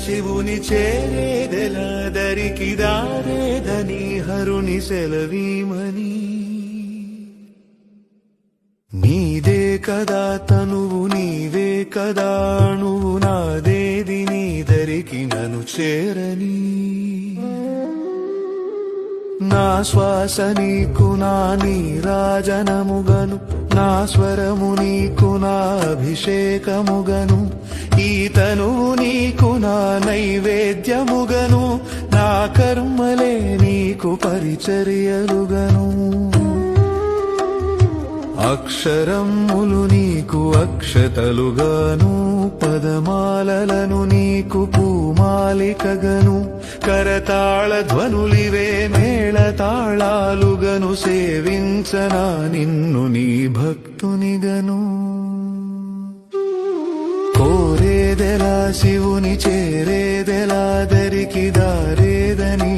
శివుని చేరేదెలా దరికి దారేదని హరుని సెలవీమని నీదే కదా తనువు నీవే కదా నువ్వు నాదేది నీ దరికి నన్ను చేరని నా శ్వాస నీకు నా నీరాజనముగను నా స్వరము నీకు నా అభిషేకముగను ఈ తనువు నీకు నా నైవేద్యముగను నా కర్మలే నీకు పరిచర్యలుగను అక్షరములు నీకు అక్షతలుగాను పదమాలలను నీకు పూమాలికగను కరతాళ ధ్వనులివే మేళతాళాలుగను సేవించనా నిన్ను నీ భక్తునిగను కోరేదెలా శివుని చేరేదెలా దరికి దారేదని